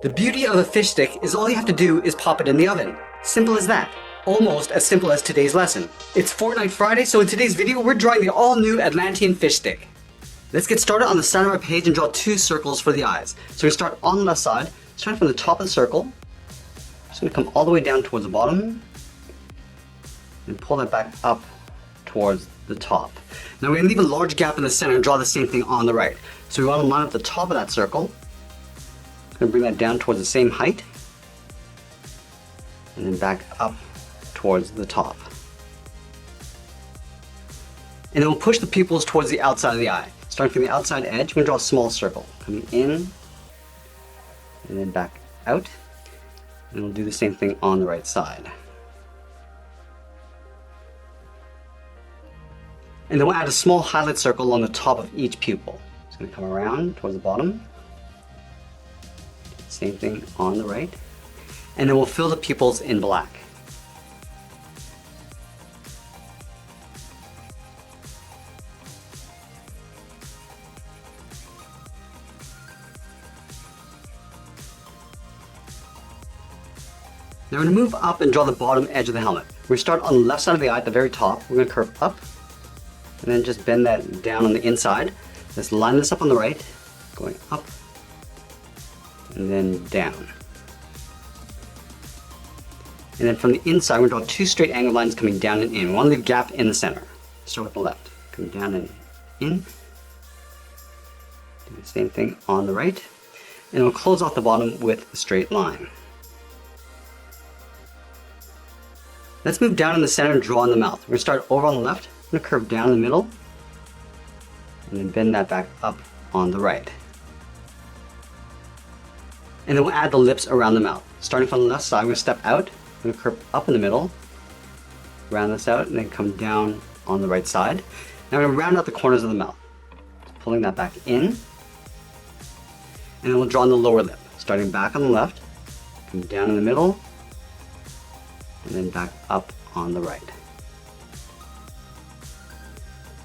The beauty of a fish stick is all you have to do is pop it in the oven. Simple as that. Almost as simple as today's lesson. It's Fortnite Friday, so in today's video we're drawing the all-new Atlantean Fishstick. Let's get started on the side of our page and draw two circles for the eyes. So we start on the left side, starting from the top of the circle. Just going to come all the way down towards the bottom and pull that back up towards the top. Now we're going to leave a large gap in the center and draw the same thing on the right. So we want to line up the top of that circle. I'm going to bring that down towards the same height and then back up towards the top. And then we'll push the pupils towards the outside of the eye. Starting from the outside edge, we're going to draw a small circle. Coming in and then back out. And we'll do the same thing on the right side. And then we'll add a small highlight circle along the top of each pupil. It's going to come around towards the bottom. Same thing on the right. And then we'll fill the pupils in black. Now we're going to move up and draw the bottom edge of the helmet. We're going to start on the left side of the eye at the very top. We're going to curve up and then just bend that down on the inside. Let's line this up on the right, going up and then down. And then from the inside, we're going to draw two straight angled lines coming down and in. We want to leave a gap in the center. Start with the left, coming down and in. Do the same thing on the right. And we'll close off the bottom with a straight line. Let's move down in the center and draw in the mouth. We're going to start over on the left. I'm going to curve down in the middle. And then bend that back up on the right. And then we'll add the lips around the mouth. Starting from the left side, we're going to step out. We're going to curve up in the middle. Round this out and then come down on the right side. Now we're going to round out the corners of the mouth. Pulling that back in. And then we'll draw in the lower lip. Starting back on the left. Come down in the middle. And then back up on the right.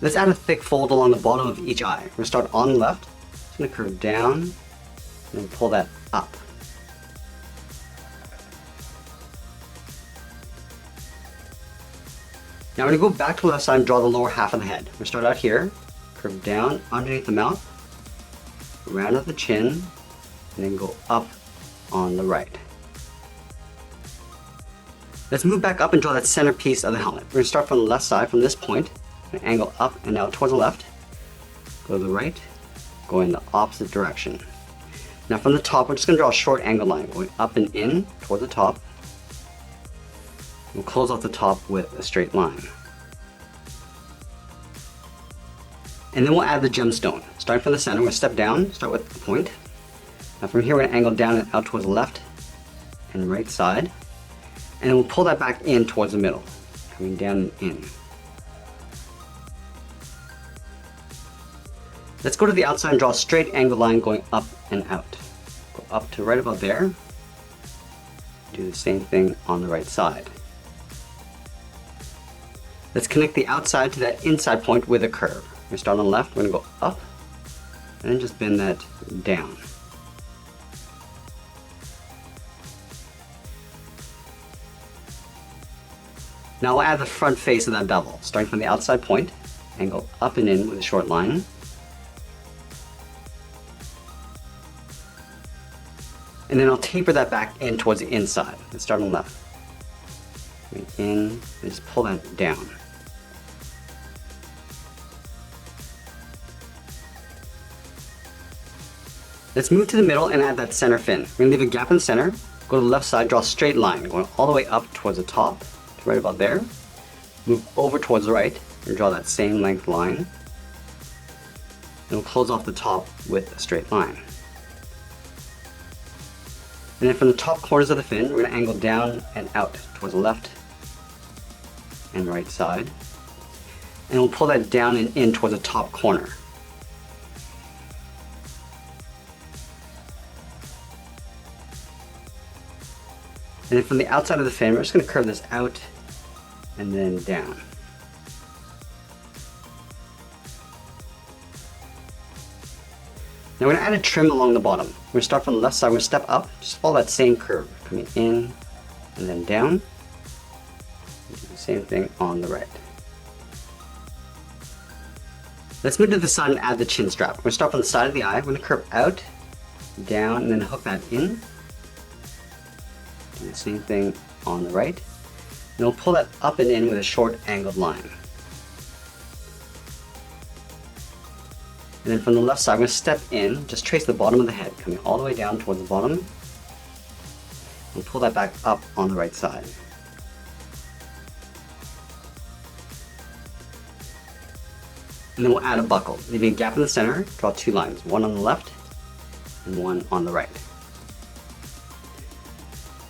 Let's add a thick fold along the bottom of each eye. We're going to start on the left. Just going to curve down and then pull that up. Now we're going to go back to the left side and draw the lower half of the head. We're going to start out here, curve down underneath the mouth, round out the chin, and then go up on the right. Let's move back up and draw that center piece of the helmet. We're going to start from the left side, from this point, and angle up and out towards the left, go to the right, go in the opposite direction. Now from the top, we're just going to draw a short angle line going up and in toward the top. We'll close off the top with a straight line. And then we'll add the gemstone. Starting from the center, we're going to step down, start with the point. Now from here, we're going to angle down and out towards the left and right side. And then we'll pull that back in towards the middle, coming down and in. Let's go to the outside and draw a straight angled line going up and out. Go up to right about there. Do the same thing on the right side. Let's connect the outside to that inside point with a curve. We're going to start on the left, we're going to go up, and then just bend that down. Now we'll add the front face of that bevel. Starting from the outside point, angle up and in with a short line. And then I'll taper that back in towards the inside. Let's start on the left. In, and just pull that down. Let's move to the middle and add that center fin. We're going to leave a gap in the center, go to the left side, draw a straight line, going all the way up towards the top, to right about there. Move over towards the right, and draw that same length line. And we'll close off the top with a straight line. And then from the top corners of the fin, we're going to angle down and out towards the left and right side. And we'll pull that down and in towards the top corner. And then from the outside of the fin, we're just going to curve this out and then down. Now we're going to add a trim along the bottom. We're going to start from the left side, we're going to step up, just follow that same curve, coming in and then down. Do the same thing on the right. Let's move to the side and add the chin strap. We're going to start from the side of the eye, we're going to curve out, down, and then hook that in. Do the same thing on the right. And we'll pull that up and in with a short angled line. And then from the left side, we're going to step in, just trace the bottom of the head, coming all the way down towards the bottom, and pull that back up on the right side. And then we'll add a buckle, leaving a gap in the center, draw two lines, one on the left and one on the right.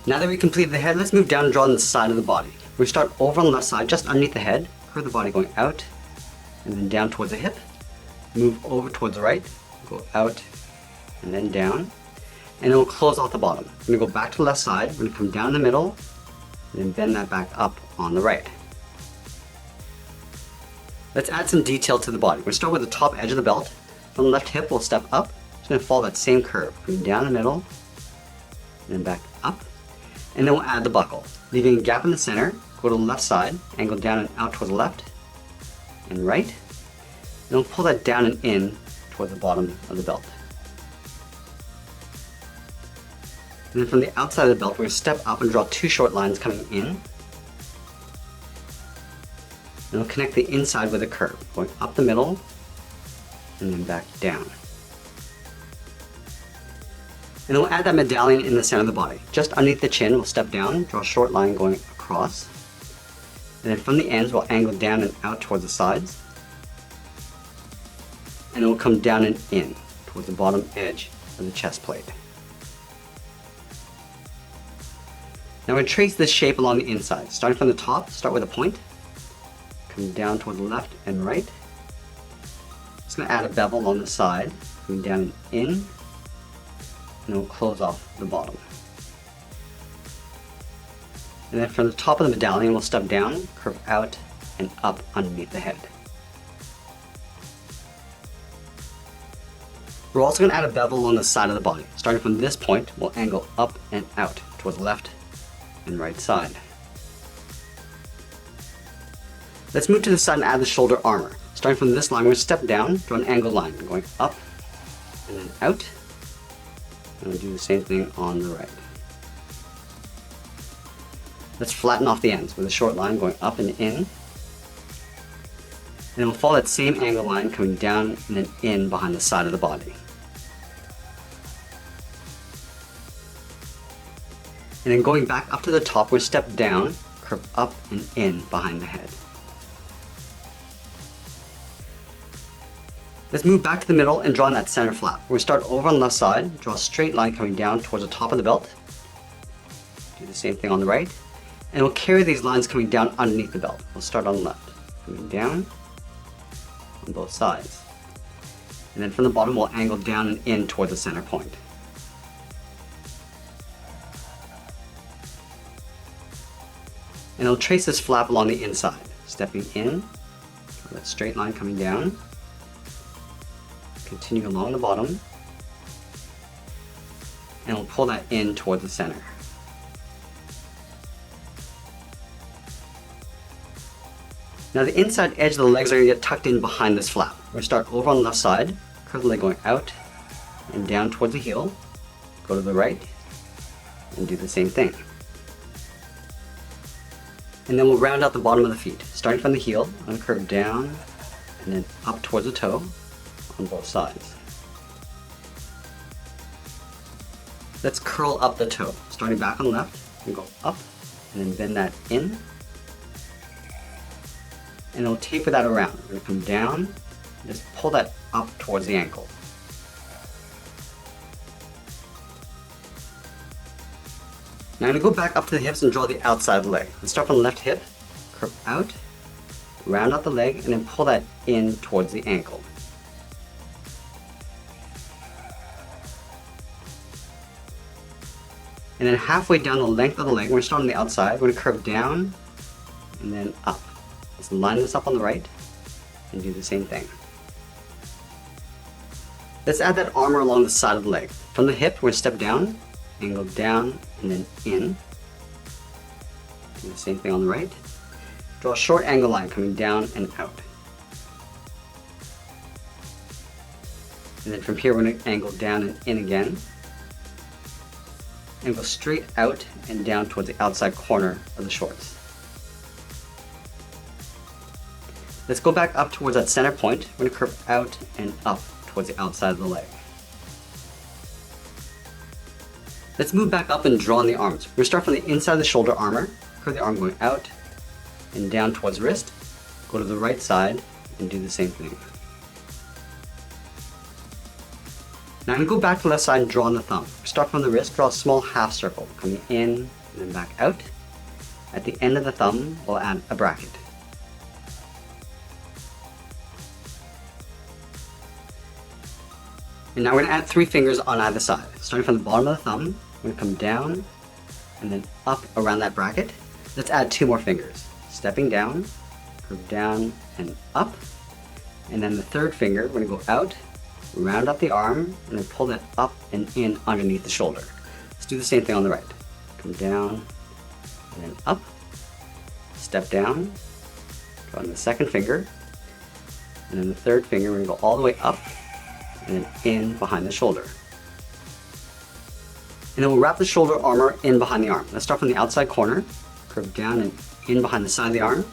Now that we completed the head, let's move down and draw on the side of the body. We start over on the left side, just underneath the head, curve the body going out, and then down towards the hip. Move over towards the right, go out, and then down. And then we'll close off the bottom. We're going to go back to the left side, we're going to come down the middle, and then bend that back up on the right. Let's add some detail to the body. We're going to start with the top edge of the belt. From the left hip, we'll step up. Just going to follow that same curve, coming down the middle, and then back up. And then we'll add the buckle, leaving a gap in the center, go to the left side, angle down and out towards the left and right. And we'll pull that down and in toward the bottom of the belt. And then from the outside of the belt, we're going to step up and draw two short lines coming in. And we'll connect the inside with a curve, going up the middle and then back down. And then we'll add that medallion in the center of the body. Just underneath the chin, we'll step down, draw a short line going across. And then from the ends, we'll angle down and out towards the sides. And it will come down and in towards the bottom edge of the chest plate. Now we're going to trace this shape along the inside. Starting from the top, start with a point. Come down toward the left and right. Just going to add a bevel along the side, coming down and in. And then we'll close off the bottom. And then from the top of the medallion, we'll step down, curve out, and up underneath the head. We're also going to add a bevel along the side of the body. Starting from this point, we'll angle up and out towards the left and right side. Let's move to the side and add the shoulder armor. Starting from this line, we're going to step down, draw an angled line, going up and then out. And we'll do the same thing on the right. Let's flatten off the ends with a short line going up and in. And then we'll follow that same angled line coming down and then in behind the side of the body. And then going back up to the top, we'll step down, curve up and in behind the head. Let's move back to the middle and draw in that center flap. We're going to start over on the left side, draw a straight line coming down towards the top of the belt. Do the same thing on the right. And we'll carry these lines coming down underneath the belt. We'll start on the left, coming down on both sides. And then from the bottom, we'll angle down and in toward the center point. And I'll trace this flap along the inside, stepping in, that straight line coming down, continue along the bottom, and we'll pull that in toward the center. Now the inside edge of the legs are going to get tucked in behind this flap. We're going to start over on the left side, curve the leg going out and down towards the heel, go to the right, and do the same thing. And then we'll round out the bottom of the feet. Starting from the heel, I'm going to curve down and then up towards the toe on both sides. Let's curl up the toe. Starting back on the left, and go up and then bend that in. And it'll taper that around. We're going to come down and just pull that up towards the ankle. Now I'm going to go back up to the hips and draw the outside of the leg. Let's start from the left hip, curve out, round out the leg, and then pull that in towards the ankle. And then halfway down the length of the leg, we're going to start on the outside, we're going to curve down and then up. Let's line this up on the right and do the same thing. Let's add that armor along the side of the leg. From the hip, we're going to step down, angle down, and then in. Do the same thing on the right. Draw a short angle line coming down and out. And then from here, we're going to angle down and in again. And go straight out and down towards the outside corner of the shorts. Let's go back up towards that center point. We're going to curve out and up towards the outside of the leg. Let's move back up and draw on the arms. We're going to start from the inside of the shoulder armor, curve the arm going out and down towards wrist, go to the right side and do the same thing. Now I'm going to go back to the left side and draw on the thumb. Start from the wrist, draw a small half circle, coming in and then back out. At the end of the thumb, we'll add a bracket. And now we're going to add 3 fingers on either side. Starting from the bottom of the thumb, we're going to come down and then up around that bracket. Let's add 2 more fingers. Stepping down, curve down and up. And then the 3rd finger, we're going to go out, round up the arm, and then pull that up and in underneath the shoulder. Let's do the same thing on the right. Come down and then up, step down, draw on the 2nd finger, and then the 3rd finger, we're going to go all the way up and then in behind the shoulder. And then we'll wrap the shoulder armor in behind the arm. Let's start from the outside corner, curve down and in behind the side of the arm.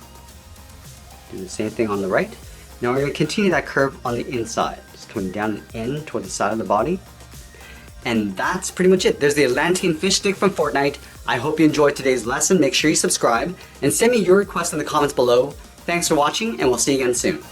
Do the same thing on the right. Now we're going to continue that curve on the inside, just coming down and in toward the side of the body. And that's pretty much it. There's the Atlantean Fishstick from Fortnite. I hope you enjoyed today's lesson. Make sure you subscribe and send me your requests in the comments below. Thanks for watching, and we'll see you again soon.